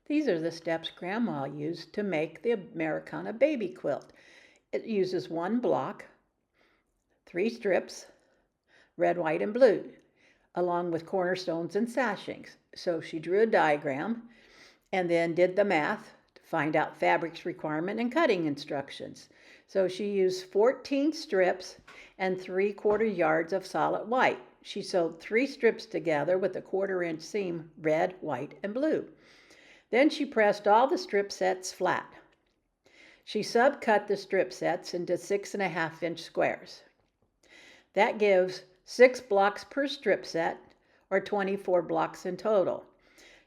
These are the steps Grandma used to make the Americana Baby quilt. It uses one block, 3 strips, red, white, and blue, along with cornerstones and sashings. So she drew a diagram and then did the math to find out fabric's requirement and cutting instructions. So she used 14 strips and 3/4 yards of solid white. She sewed 3 strips together with a 1/4 inch seam, red, white, and blue. Then she pressed all the strip sets flat. She subcut the strip sets into 6.5-inch squares. That gives 6 blocks per strip set, or 24 blocks in total.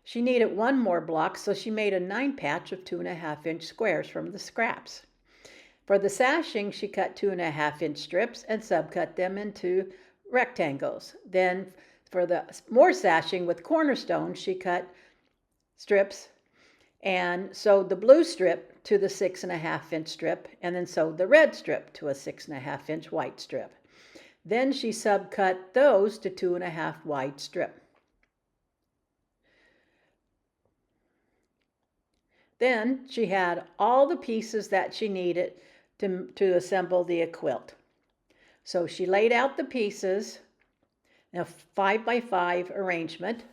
She needed one more block, so she made a 9 patch of 2.5-inch squares from the scraps. For the sashing, she cut 2.5-inch strips and subcut them into rectangles. Then for the more sashing with cornerstones, she cut strips and sewed the blue strip to the 6.5-inch strip, and then sewed the red strip to a 6.5-inch white strip. Then she subcut those to 2.5 wide strip. Then she had all the pieces that she needed to assemble the quilt. So she laid out the pieces in a 5x5 arrangement,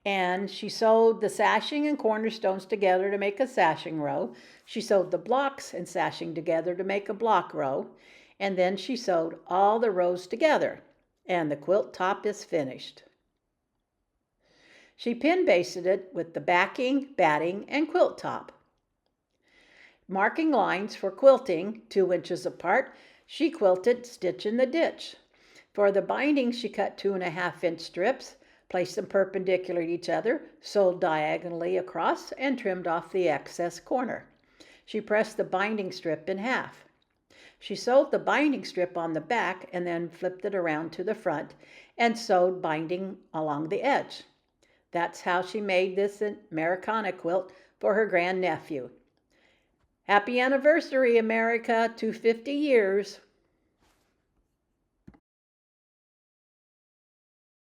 and she sewed the sashing and cornerstones together to make a sashing row. She sewed the blocks and sashing together to make a block row, and then she sewed all the rows together, and the quilt top is finished. She pin basted it with the backing, batting, and quilt top. Marking lines for quilting 2 inches apart, she quilted stitch in the ditch. For the binding, she cut 2.5-inch strips, placed them perpendicular to each other, sewed diagonally across, and trimmed off the excess corner. She pressed the binding strip in half. She sewed the binding strip on the back and then flipped it around to the front and sewed binding along the edge. That's how she made this Americana quilt for her grandnephew. Happy anniversary, America, to 50 years.